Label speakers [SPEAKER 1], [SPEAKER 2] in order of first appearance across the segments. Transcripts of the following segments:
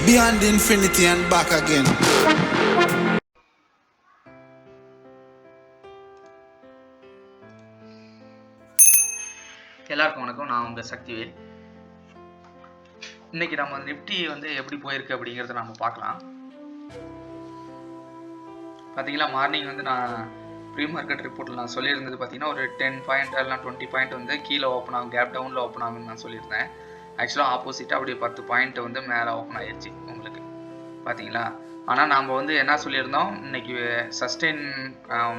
[SPEAKER 1] beyond infinity and back again.
[SPEAKER 2] எல்லாருக்கும் வணக்கம். நான் உங்க சக்திவேல். இன்னைக்கு நம்ம நிப்டி வந்து எப்படி போயிருக்கு அப்படிங்கறத நம்ம பார்க்கலாம். பாத்தீங்களா, மார்னிங் வந்து நான் ப்ரீ மார்க்கெட் ரிப்போர்ட்ல நான் சொல்லியிருந்தது பார்த்தீங்கன்னா ஒரு 10 பாயிண்ட் எல்லாம் 20 பாயிண்ட் வந்து கீழே ஓப்பன் ஆகும், கேப் டவுன்ல ஓப்பன் ஆகும்னு நான் சொல்லியிருந்தேன். ஆக்சுவலாக ஆப்போசிட்டாக அப்படியே 10 பாயிண்ட் வந்து மேலே ஓப்பன் ஆயிடுச்சு உங்களுக்கு பார்த்தீங்களா. ஆனால் நாம் வந்து என்ன சொல்லியிருந்தோம், இன்னைக்கு சஸ்டெயின்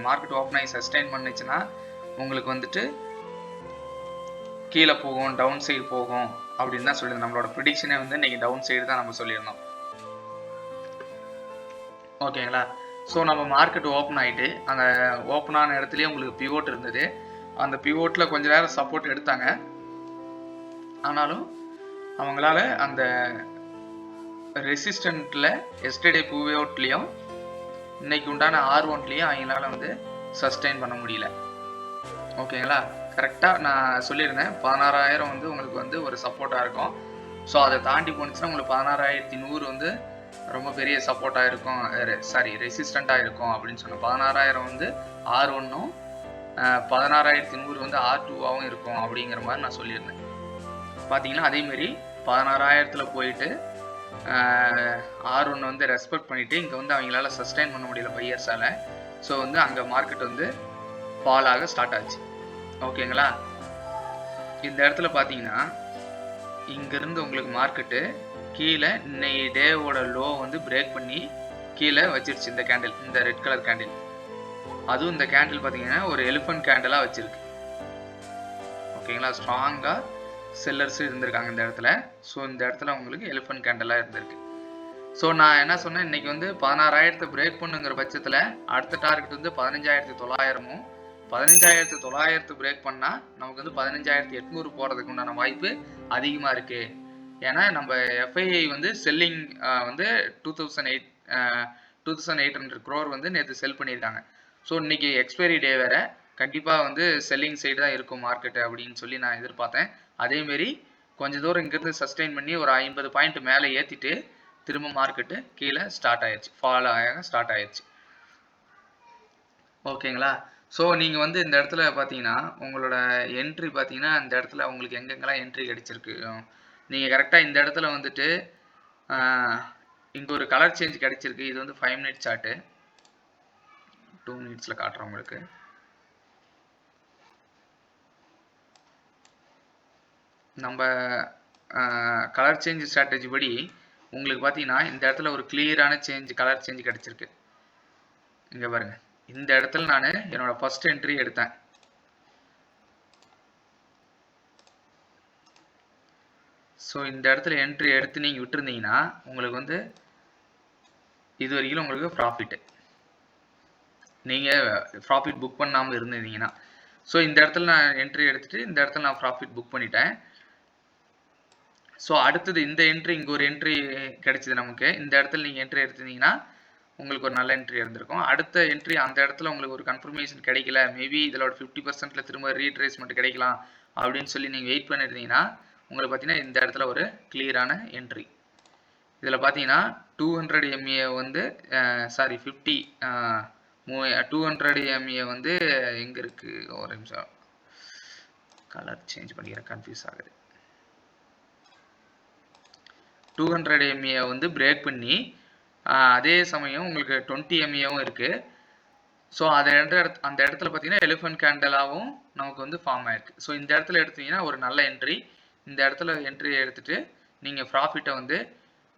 [SPEAKER 2] மார்க்கெட் ஓப்பன் ஆகி சஸ்டெயின் பண்ணுச்சுன்னா உங்களுக்கு வந்துட்டு கீழே போகும், டவுன் சைடு போகும் அப்படின்னு தான் சொல்லியிருந்தோம். நம்மளோட ப்ரிடிக்ஷனே வந்து இன்னைக்கு டவுன் சைடு தான் நம்ம சொல்லியிருந்தோம். ஓகேங்களா. ஸோ நம்ம மார்க்கெட் ஓப்பன் ஆகிட்டு அந்த ஓப்பன் ஆன இடத்துலயே உங்களுக்கு பிவோட் இருந்தது. அந்த பிவோட்டில் கொஞ்ச நேரம் சப்போர்ட் எடுத்தாங்க. ஆனாலும் அவங்களால அந்த ரெசிஸ்டன்ட்ல எஸ்டர்டே பிவோட்லேயும் இன்னைக்கு உண்டான R1லையும் அவங்களால வந்து சஸ்டெயின் பண்ண முடியல. ஓகேங்களா. கரெக்டாக நான் சொல்லியிருந்தேன் 16,000 வந்து உங்களுக்கு வந்து ஒரு சப்போர்ட்டாக இருக்கும். ஸோ அதை தாண்டி போணுச்சுன்னா உங்களுக்கு 16,100 வந்து ரொம்ப பெரிய சப்போர்ட்டாக இருக்கும், ரெசிஸ்டண்ட்டாக இருக்கும் அப்படின்னு சொன்னேன். 16,000 வந்து R1ம் 16,100 வந்து R2ஆகவும் இருக்கும் அப்படிங்கிற மாதிரி நான் சொல்லியிருந்தேன். பார்த்தீங்கன்னா அதேமாரி 16,000த்துல போயிட்டு R1 வந்து ரெஸ்பெக்ட் பண்ணிட்டு இங்கே வந்து அவங்களால சஸ்டெயின் பண்ண முடியல பையர்ஸால. ஸோ வந்து அங்கே மார்க்கெட் வந்து ஃபால் ஆக ஸ்டார்ட் ஆச்சு. ஓகேங்களா. இந்த இடத்துல பார்த்தீங்கன்னா இங்கேருந்து உங்களுக்கு மார்க்கெட்டு கீழே இன்னைக்கு டேவோட லோ வந்து பிரேக் பண்ணி கீழே வச்சிருச்சு. இந்த கேண்டில், இந்த ரெட் கலர் கேண்டில், அதுவும் இந்த கேண்டில் பார்த்தீங்கன்னா ஒரு எலிஃபண்ட் கேண்டலாக வச்சிருக்கு. ஓகேங்களா. ஸ்ட்ராங்காக செல்லர்ஸ் இருந்திருக்காங்க இந்த இடத்துல. ஸோ இந்த இடத்துல உங்களுக்கு எலிஃபண்ட் கேண்டலாக இருந்திருக்கு. ஸோ நான் என்ன சொன்னேன், இன்னைக்கு வந்து 16,000 பிரேக் பண்ணுங்கிற பட்சத்தில் அடுத்த டார்கெட் வந்து 15,900ம் 15,900 பிரேக் பண்ணால் நமக்கு வந்து 15,800 போகிறதுக்கு உண்டான வாய்ப்பு அதிகமாக இருக்குது. ஏன்னா நம்ம எஃப்ஐஐ வந்து செல்லிங் வந்து 2,800 crore வந்து நேற்று செல் பண்ணியிருக்காங்க. ஸோ இன்னைக்கு எக்ஸ்பைரி டே வேற, கண்டிப்பாக வந்து செல்லிங் சைடு தான் இருக்கும் மார்க்கெட்டு அப்படின்னு சொல்லி நான் எதிர்பார்த்தேன். அதேமாரி கொஞ்சம் தூரம் இங்கிருந்து சஸ்டெயின் பண்ணி ஒரு 50 பாயிண்ட் மேலே ஏற்றிட்டு திரும்ப மார்க்கெட்டு கீழே ஸ்டார்ட் ஆயிடுச்சு, ஃபால் ஆக ஸ்டார்ட் ஆயிடுச்சு. ஓகேங்களா. ஸோ நீங்கள் வந்து இந்த இடத்துல பார்த்தீங்கன்னா உங்களோட என்ட்ரி பார்த்தீங்கன்னா இந்த இடத்துல உங்களுக்கு எங்கெங்கெல்லாம் என்ட்ரி கிடைச்சிருக்கு. நீங்கள் கரெக்டாக இந்த இடத்துல வந்துட்டு இங்கே ஒரு கலர் சேஞ்ச் கிடைச்சிருக்கு. இது வந்து 5 மினிட் சார்ட்டு, 2 மினிட்ஸில் காட்டுறேன் உங்களுக்கு. நம்ம கலர் சேஞ்ச் ஸ்ட்ராட்டஜி படி உங்களுக்கு பார்த்தீங்கன்னா இந்த இடத்துல ஒரு கிளியரான கலர் சேஞ்ச் கிடைச்சிருக்கு. இங்கே பாருங்க, இந்த இடத்துல நான் என்னோட ஃபர்ஸ்ட் என்ட்ரி எடுத்தேன். ஸோ இந்த இடத்துல என்ட்ரி எடுத்து நீங்கள் விட்டுருந்தீங்கன்னா உங்களுக்கு வந்து இது வரைக்கும் உங்களுக்கு ப்ராஃபிட்டு, நீங்கள் ப்ராஃபிட் புக் பண்ணாமல் இருந்திருந்தீங்கன்னா. ஸோ இந்த இடத்துல நான் என்ட்ரி எடுத்துட்டு இந்த இடத்துல நான் ப்ராஃபிட் புக் பண்ணிட்டேன். ஸோ அடுத்தது இந்த என்ட்ரி, இங்கே ஒரு என்ட்ரி கிடைச்சிது நமக்கு. இந்த இடத்துல நீங்கள் என்ட்ரி எடுத்திருந்தீங்கன்னா உங்களுக்கு ஒரு நல்ல என்ட்ரி இருந்திருக்கும். அடுத்த என்ட்ரி அந்த இடத்துல உங்களுக்கு ஒரு கன்ஃபர்மேஷன் கிடைக்கல, மேபி இதில் ஒரு 50%ல திரும்ப ரீட்ரேஸ்மெண்ட் கிடைக்கலாம் அப்படின்னு சொல்லி நீங்கள் வெயிட் பண்ணியிருந்தீங்கன்னா உங்களுக்கு பார்த்தீங்கன்னா இந்த இடத்துல ஒரு கிளியரான என்ட்ரி. இதில் பார்த்தீங்கன்னா 200 MA வந்து 200 MA வந்து எங்கே இருக்குது, ஒரு நிமிஷம் கலர் சேஞ்ச் பண்ணிக்கிறேன், கன்ஃபியூஸ் ஆகுது. 200 MA வந்து பிரேக் பண்ணி அதே சமயம் உங்களுக்கு 20 MAவும் இருக்குது. ஸோ அந்த இடத்துல பார்த்தீங்கன்னா எலிஃபண்ட் கேண்டலாகவும் நமக்கு வந்து ஃபார்ம் ஆயிருக்கு. ஸோ இந்த இடத்துல எடுத்தீங்கன்னா ஒரு நல்ல என்ட்ரி. இந்த இடத்துல என்ட்ரி எடுத்துட்டு நீங்கள் ப்ராஃபிட்டை வந்து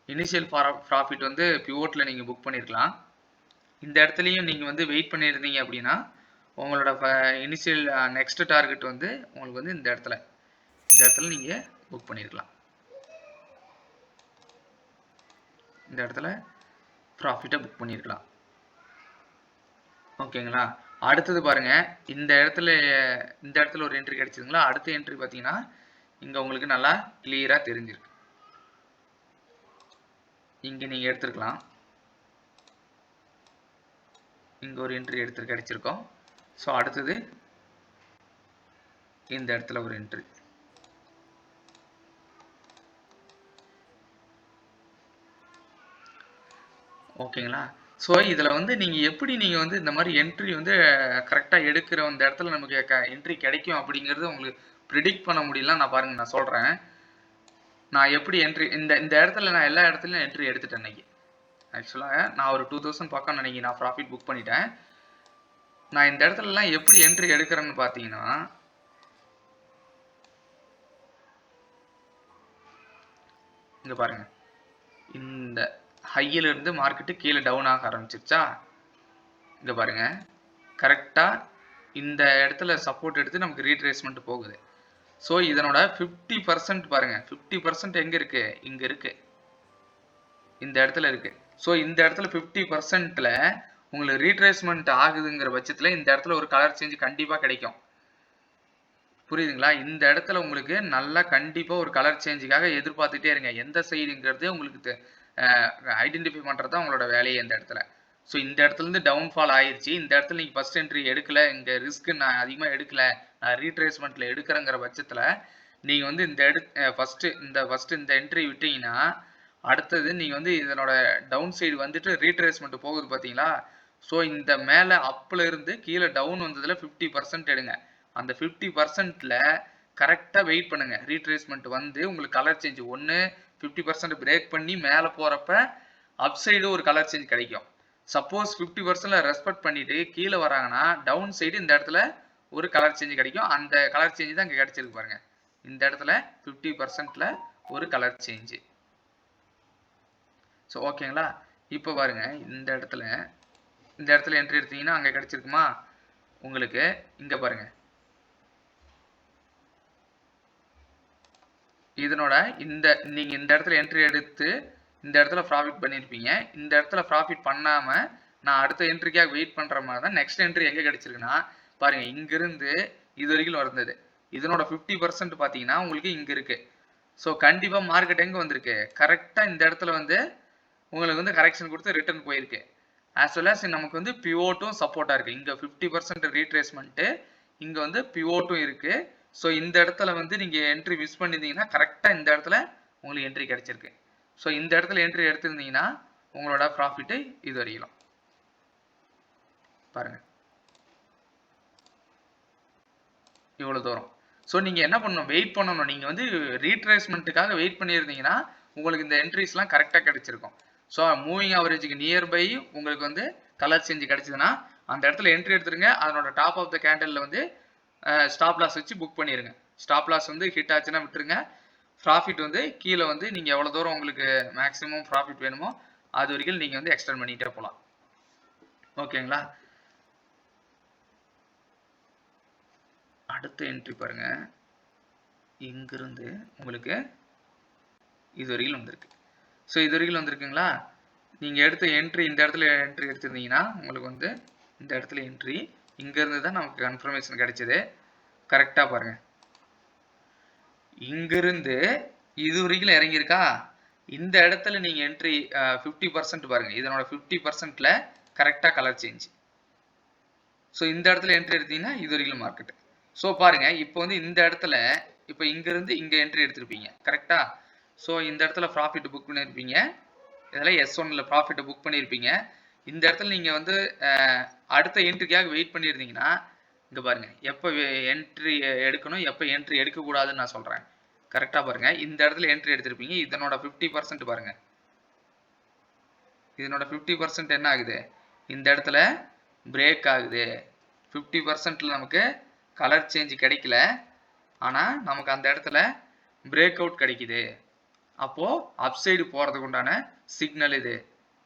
[SPEAKER 2] இனிஷியல் ப்ராஃபிட் வந்து பிவோட்டில் நீங்கள் புக் பண்ணியிருக்கலாம். இந்த இடத்துலையும் நீங்கள் வந்து வெயிட் பண்ணியிருந்தீங்க அப்படின்னா உங்களோட இனிஷியல் நெக்ஸ்ட் டார்கெட் வந்து உங்களுக்கு வந்து இந்த இடத்துல நீங்கள் புக் பண்ணியிருக்கலாம். இந்த இடத்துல ப்ராஃபிட்டை புக் பண்ணியிருக்கலாம். ஓகேங்களா. அடுத்தது பாருங்க, இந்த இடத்துல ஒரு என்ட்ரி கிடைச்சதுங்களா. அடுத்த என்ட்ரி பார்த்தீங்கன்னா இங்கே உங்களுக்கு நல்லா கிளியராக தெரிஞ்சிருக்கு. இங்கே நீங்கள் எடுத்துருக்கலாம், இங்கே ஒரு என்ட்ரி கிடைச்சிருக்கோம். ஸோ அடுத்தது இந்த இடத்துல ஒரு என்ட்ரி. ஓகேங்களா? ஸோ இதில் வந்து நீங்கள் எப்படி நீங்கள் வந்து இந்த மாதிரி என்ட்ரி வந்து கரெக்டாக எடுக்கிற அந்த இடத்துல நமக்கு என்ட்ரி கிடைக்கும் அப்படிங்கிறது உங்களுக்கு ப்ரிடிக்ட் பண்ண முடியல. நான் சொல்கிறேன். நான் எப்படி என்ட்ரி இந்த இந்த இடத்துல நான் எல்லா இடத்துலையும் என்ட்ரி எடுத்துட்டேன் இன்னைக்கு. ஆக்சுவலாக நான் ஒரு 2000 பக்கம் நினைக்கிறேன் நான் ப்ராஃபிட் புக் பண்ணிட்டேன். நான் இந்த இடத்துலலாம் எப்படி என்ட்ரி எடுக்கிறேன்னு பார்த்தீங்கன்னா, இங்கே பாருங்க, இந்த ஹையில இருந்து மார்க்கெட்டு கீழே டவுன் ஆக ஆரம்பிச்சிருச்சா, இங்கே பாருங்க கரெக்டாக இந்த இடத்துல சப்போர்ட் எடுத்து நமக்கு ரீட்ரேஸ்மெண்ட் போகுது. ஸோ இதனோட 50% பாருங்க, 50% எங்கே இருக்கு, இங்கே இருக்கு, இந்த இடத்துல இருக்கு. ஸோ இந்த இடத்துல 50%ல உங்களுக்கு ரீட்ரேஸ்மெண்ட் ஆகுதுங்கிற பட்சத்தில் இந்த இடத்துல ஒரு கலர் சேஞ்ச் கண்டிப்பாக கிடைக்கும். புரியுதுங்களா? இந்த இடத்துல உங்களுக்கு நல்லா கண்டிப்பாக ஒரு கலர் சேஞ்சுக்காக எதிர்பார்த்துட்டே இருங்க. எந்த சைடுங்கிறது உங்களுக்கு ஐடென்டிஃபை பண்ணுறது தான் உங்களோட வேலையே இந்த இடத்துல. ஸோ இந்த இடத்துலேருந்து டவுன்ஃபால் ஆயிடுச்சு. இந்த இடத்துல நீங்கள் ஃபஸ்ட் என்ட்ரி எடுக்கலை, இங்கே ரிஸ்க்கு நான் அதிகமாக எடுக்கலை, நான் ரீட்ரேஸ்மெண்ட்டில் எடுக்கிறேங்கிற பட்சத்தில் நீங்கள் வந்து ஃபஸ்ட்டு இந்த என்ட்ரி விட்டீங்கன்னா அடுத்தது நீங்கள் வந்து இதனோட டவுன் சைடு வந்துட்டு ரீட்ரேஸ்மெண்ட் போகுது பார்த்தீங்களா? ஸோ இந்த மேலே அப்பில் இருந்து கீழே டவுன் வந்ததில் 50% எடுங்க. அந்த 50%ல கரெக்டாக வெயிட் பண்ணுங்க. ரீட்ரேஸ்மெண்ட் வந்து உங்களுக்கு கலர் சேஞ்ச் ஒன்று 50% பிரேக் பண்ணி மேலே போகிறப்ப அப் சைடு ஒரு கலர் சேஞ்ச் கிடைக்கும். சப்போஸ் 50%ல ரெஸ்பெக்ட் பண்ணிட்டு கீழே வராங்கன்னா டவுன் சைடு இந்த இடத்துல ஒரு கலர் சேஞ்ச் கிடைக்கும். அந்த கலர் சேஞ்ச் தான் இங்கே கிடைச்சிருக்கு பாருங்க. இந்த இடத்துல 50%ல ஒரு கலர் சேஞ்சு. ஸோ ஓகேங்களா? இப்போ பாருங்க இந்த இடத்துல என்ட்ரி எடுத்தீங்கன்னா அங்கே கிடைச்சிருக்குமா உங்களுக்கு? இங்கே பாருங்க, இதனோட நீங்கள் இந்த இடத்துல என்ட்ரி எடுத்து இந்த இடத்துல ப்ராஃபிட் பண்ணியிருப்பீங்க. இந்த இடத்துல ப்ராஃபிட் பண்ணாமல் நான் அடுத்த என்ட்ரிக்காக வெயிட் பண்ணுற மாதிரி தான் நெக்ஸ்ட் என்ட்ரி எங்கே கிடைச்சிருக்குன்னா பாருங்க, இங்கிருந்து இது வரைக்கும் வந்தது. இதனோட 50% பார்த்தீங்கன்னா உங்களுக்கு இங்கே இருக்கு. ஸோ கண்டிப்பாக மார்க்கெட் எங்கே வந்திருக்கு, கரெக்டாக இந்த இடத்துல வந்து உங்களுக்கு வந்து கரெக்ஷன் கொடுத்து ரிட்டர்ன் போயிருக்கு. ஆஸ் வெல் as நமக்கு வந்து பிவோட்டும் சப்போர்ட்டாக இருக்குது. இங்கே 50% ரீட்ரேஸ்மெண்ட்டு, இங்கே வந்து பிவோட்டும் இருக்குது. ஸோ இந்த இடத்துல வந்து நீங்கள் என்ட்ரி மிஸ் பண்ணியிருந்தீங்கன்னா கரெக்டாக இந்த இடத்துல உங்களுக்கு என்ட்ரி கிடைச்சிருக்கு. ஸோ இந்த இடத்துல என்ட்ரி எடுத்திருந்தீங்கன்னா உங்களோட ப்ராஃபிட்டு இது வரைக்கும் பாருங்கள் இவ்வளோ தூரம். ஸோ நீங்கள் என்ன பண்ணணும், வெயிட் பண்ணணும். நீங்கள் வந்து ரீட்ரேஸ்மெண்ட்டுக்காக வெயிட் பண்ணியிருந்தீங்கன்னா உங்களுக்கு இந்த என்ட்ரிஸ்லாம் கரெக்டாக கிடைச்சிருக்கும். ஸோ மூவிங் ஆவரேஜுக்கு நியர்பை உங்களுக்கு வந்து கலர் சேஞ்சு கிடைச்சதுன்னா அந்த இடத்துல என்ட்ரி எடுத்துருங்க. அதனோட டாப் ஆஃப் த கேண்டலில் வந்து ஸ்டாப் லாஸ் வச்சு புக் பண்ணிடுங்க. ஸ்டாப் லாஸ் வந்து ஹிட் ஆச்சுன்னா விட்டுருங்க. ப்ராஃபிட் வந்து கீழே வந்து நீங்கள் எவ்வளோ தூரம் உங்களுக்கு மேக்ஸிமம் ப்ராஃபிட் வேணுமோ அது வரைக்கும் நீங்கள் வந்து எக்ஸ்டெண்ட் பண்ணிகிட்டே போகலாம். ஓகேங்களா? அடுத்த என்ட்ரி பாருங்க, இங்கிருந்து உங்களுக்கு இது வரைக்கும் வந்திருக்கு. ஸோ இது வரைக்கும் வந்திருக்குங்களா? நீங்கள் எடுத்த என்ட்ரி இந்த இடத்துல என்ட்ரி எடுத்திருந்தீங்கன்னா உங்களுக்கு வந்து இந்த இடத்துல என்ட்ரி இங்கேருந்து தான் நமக்கு கன்ஃபர்மேஷன் கிடைச்சது. கரெக்டாக பாருங்க, இங்கிருந்து இது வரைக்கும் இறங்கியிருக்கா? இந்த இடத்துல நீங்கள் என்ட்ரி 50% பாருங்க, இதனோட 50%ல கரெக்டாக கலர் சேஞ்ச். ஸோ இந்த இடத்துல என்ட்ரி எடுத்தீங்கன்னா இது வரைக்கும் மார்க்கெட். ஸோ பாருங்க, இப்போ வந்து இந்த இடத்துல இப்போ இங்கிருந்து இங்கே என்ட்ரி எடுத்திருப்பீங்க கரெக்டா? ஸோ இந்த இடத்துல ப்ராஃபிட் புக் பண்ணியிருப்பீங்க. இதெல்லாம் S1ல ப்ராஃபிட்டை புக் பண்ணியிருப்பீங்க. இந்த இடத்துல நீங்கள் வந்து அடுத்த என்ட்ரிக்காக வெயிட் பண்ணியிருந்தீங்கன்னா இங்கே பாருங்க, எப்போ என்ட்ரி எடுக்கணும் எப்போ என்ட்ரி எடுக்கக்கூடாதுன்னு நான் சொல்கிறேன். கரெக்டாக பாருங்க, இந்த இடத்துல என்ட்ரி எடுத்திருப்பீங்க. இதனோட 50% பாருங்க, இதனோட 50% என்ன ஆகுது, இந்த இடத்துல பிரேக் ஆகுது. 50%ல நமக்கு கலர் சேஞ்ச் கிடைக்கல, ஆனால் நமக்கு அந்த இடத்துல பிரேக் அவுட் கிடைக்குது. அப்போது அப்சைடு போகிறதுக்கு உண்டான சிக்னல் இது.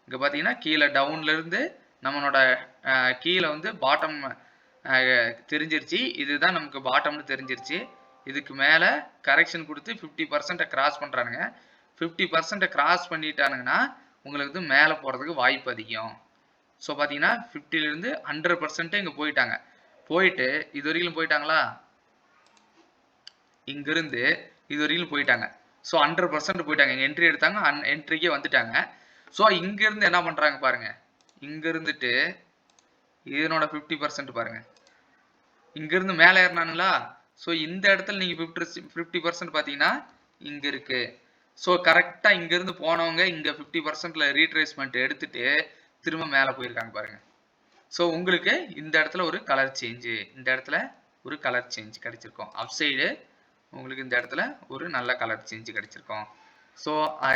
[SPEAKER 2] இங்கே பார்த்தீங்கன்னா கீழே டவுன்லேருந்து நம்மளோட கீழே வந்து பாட்டம் தெரிஞ்சிருச்சு. இதுதான் நமக்கு பாட்டம்னு தெரிஞ்சிருச்சு. இதுக்கு மேலே கரெக்ஷன் கொடுத்து 50%-ஐ கிராஸ் பண்ணுறானுங்க. 50%-ஐ கிராஸ் பண்ணிட்டானுங்கன்னா உங்களுக்கு வந்து மேலே போகிறதுக்கு வாய்ப்பு அதிகம். ஸோ பார்த்தீங்கன்னா 50லேருந்து 100% இங்கே போயிட்டாங்க. போயிட்டு இது வரைக்கும் போயிட்டாங்களா, இங்கிருந்து இது வரைக்கும் போயிட்டாங்க. ஸோ 100% போயிட்டாங்க. இங்கே என்ட்ரி எடுத்தாங்க, என்ட்ரிக்கே வந்துட்டாங்க. ஸோ இங்கேருந்து என்ன பண்ணுறாங்க பாருங்க, இங்கே இருந்துட்டு இதனோட 50% பாருங்க, இங்கேருந்து மேலே ஏறினானுங்களா? ஸோ இந்த இடத்துல நீங்கள் 50% பார்த்தீங்கன்னா இங்கே இருக்குது. ஸோ கரெக்டாக இங்கேருந்து போனவங்க இங்கே 50%ல ரீட்ரேஸ்மெண்ட் எடுத்துட்டு திரும்ப மேலே போயிருக்காங்க பாருங்க. ஸோ உங்களுக்கு இந்த இடத்துல ஒரு கலர் சேஞ்சு, இந்த இடத்துல ஒரு கலர் சேஞ்ச் கிடைச்சிருக்கும். அப் சைடு உங்களுக்கு இந்த இடத்துல ஒரு நல்ல கலர் சேஞ்சு கிடைச்சிருக்கும். ஸோ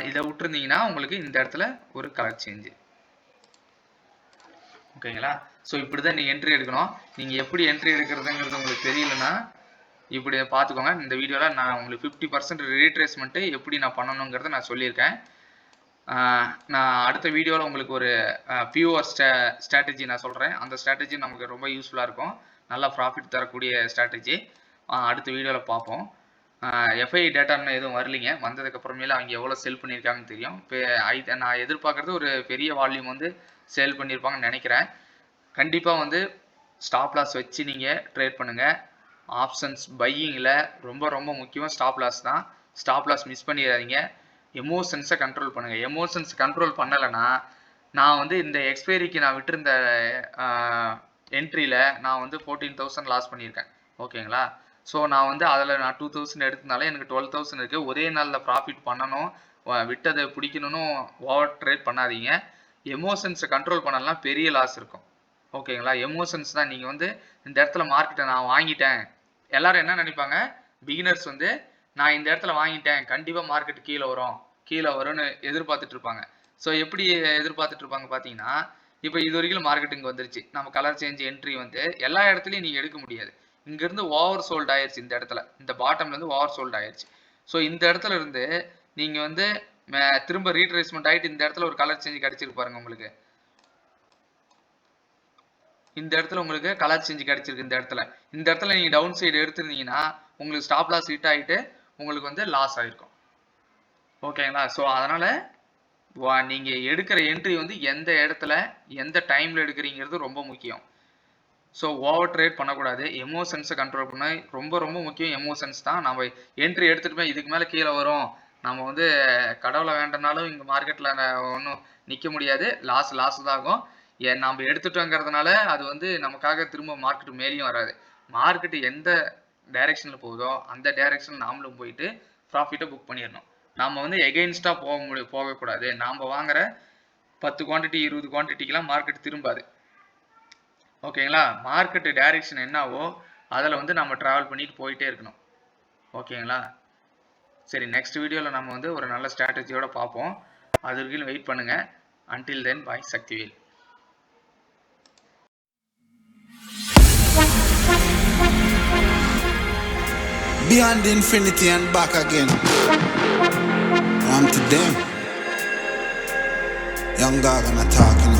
[SPEAKER 2] இதை விட்டுருந்தீங்கன்னா உங்களுக்கு இந்த இடத்துல ஒரு கலர் சேஞ்சு. ஓகேங்களா? ஸோ இப்படி தான் நீங்கள் என்ட்ரி எடுக்கணும். நீங்கள் எப்படி என்ட்ரி எடுக்கிறதுங்கிறது உங்களுக்கு தெரியலன்னா இப்படி பார்த்துக்கோங்க. இந்த வீடியோவில் நான் உங்களுக்கு 50% ரீட்ரேஸ்மெண்ட்டு எப்படி நான் பண்ணணுங்கிறத நான் சொல்லியிருக்கேன். நான் அடுத்த வீடியோவில் உங்களுக்கு ஒரு பியூர் ஸ்ட்ராட்டஜி நான் சொல்கிறேன். அந்த ஸ்ட்ராட்டஜி நமக்கு ரொம்ப யூஸ்ஃபுல்லாக இருக்கும். நல்லா ப்ராஃபிட் தரக்கூடிய ஸ்ட்ராட்டஜி. அடுத்த வீடியோவில் பார்ப்போம். எஃப்ஐ டேட்டான்னு எதுவும் வரலிங்க. வந்ததுக்கப்புறமேல அவங்க எவ்வளோ செல் பண்ணியிருக்காங்கன்னு தெரியும். இப்போ நான் எதிர்பார்க்குறது ஒரு பெரிய வால்யூம் வந்து சேல் பண்ணியிருப்பாங்கன்னு நினைக்கிறேன். கண்டிப்பாக வந்து ஸ்டாப் லாஸ் வச்சு நீங்கள் ட்ரேட் பண்ணுங்கள். ஆப்ஷன்ஸ் பையிங்கில் ரொம்ப ரொம்ப முக்கியம் ஸ்டாப் லாஸ் தான். ஸ்டாப் லாஸ் மிஸ் பண்ணிடாதீங்க. எமோஷன்ஸை கண்ட்ரோல் பண்ணுங்கள். எமோஷன்ஸ் கண்ட்ரோல் பண்ணலைன்னா நான் வந்து இந்த எக்ஸ்பைரிக்கு நான் விட்டுருந்த என்ட்ரியில் நான் வந்து 14,000 லாஸ் பண்ணியிருக்கேன். ஓகேங்களா? ஸோ நான் வந்து அதில் நான் 2,000 எடுத்தனால எனக்கு 12,000 இருக்குது. ஒரே நாளில் ப்ராஃபிட் பண்ணணும், விட்டதை பிடிக்கணும்னு ஓவர் ட்ரேட் பண்ணாதீங்க. எமோஷன்ஸை கண்ட்ரோல் பண்ணலாம் பெரிய லாஸ் இருக்கும். ஓகேங்களா? எமோஷன்ஸ் தான். நீங்கள் வந்து இந்த இடத்துல மார்க்கெட்டை நான் வாங்கிட்டேன், எல்லாரும் என்ன நினைப்பாங்க, பிகினர்ஸ் வந்து நான் இந்த இடத்துல வாங்கிட்டேன் கண்டிப்பாக மார்க்கெட் கீழே வரும்னு எதிர்பார்த்துட்டு இருப்பாங்க. ஸோ எப்படி எதிர்பார்த்துட்டு இருப்பாங்க பார்த்தீங்கன்னா, இப்போ இது வரைக்கும் மார்க்கெட்டிங் வந்துருச்சு, நம்ம கலர் சேஞ்ச் என்ட்ரி வந்து எல்லா இடத்துலையும் நீங்கள் எடுக்க முடியாது. இங்கேருந்து ஓவர் சோல்ட் ஆயிடுச்சு. இந்த இடத்துல இந்த பாட்டம்லேருந்து ஓவர் சோல்ட் ஆயிடுச்சு. ஸோ இந்த இடத்துல இருந்து நீங்கள் வந்து திரும்ப ரீட்ரேஸ்மெண்ட் ஆகிட்டு இந்த இடத்துல ஒரு கலர் சேஞ்ச் கிடச்சிருக்கு பாருங்க. உங்களுக்கு இந்த இடத்துல உங்களுக்கு கலர் சேஞ்ச் கிடைச்சிருக்கு. இந்த இடத்துல நீங்கள் டவுன் சைடு எடுத்துருந்தீங்கன்னா உங்களுக்கு ஸ்டாப் லாஸ் ஹிட் ஆகிட்டு உங்களுக்கு வந்து லாஸ் ஆகிருக்கும். ஓகேங்களா? ஸோ அதனால் நீங்கள் எடுக்கிற என்ட்ரி வந்து எந்த இடத்துல எந்த டைமில் எடுக்கிறீங்கிறது ரொம்ப முக்கியம். ஸோ ஓவர் ட்ரேட் பண்ணக்கூடாது. எமோஷன்ஸை கண்ட்ரோல் பண்ண ரொம்ப ரொம்ப முக்கியம். எமோஷன்ஸ் தான். நம்ம என்ட்ரி எடுத்துகிட்டு போய் இதுக்கு மேலே கீழே வரும், நம்ம வந்து கடவுளை வேண்டனாலும் இங்கே மார்க்கெட்டில் ஒன்றும் நிற்க முடியாது, லாஸ் தான் ஆகும். நம்ம எடுத்துட்டோங்கிறதுனால அது வந்து நமக்காக திரும்ப மார்க்கெட்டு மேலேயும் வராது. மார்க்கெட்டு எந்த டைரெக்ஷனில் போகுதோ அந்த டைரெக்ஷனில் நாமளும் போயிட்டு ப்ராஃபிட்டை புக் பண்ணிடணும். நம்ம வந்து எகெயின்ஸ்டாக போகக்கூடாது. நாம் வாங்குற 10 குவான்டிட்டி 20 குவான்டிட்டிக்கெலாம் மார்க்கெட் திரும்பாது. ஓகேங்களா? மார்க்கெட்டு டைரெக்ஷன் என்னவோ அதில் வந்து நம்ம ட்ராவல் பண்ணிட்டு போயிட்டே இருக்கணும். ஓகேங்களா? சரி, நெக்ஸ்ட் வீடியோவில் நம்ம வந்து ஒரு நல்ல ஸ்ட்ராட்டஜியோடு பார்ப்போம். அது வரைக்கும் வெயிட் பண்ணுங்கள். Until then, bye. Sakthivel.
[SPEAKER 1] Beyond infinity and back again. I'm to them. Young God and talking.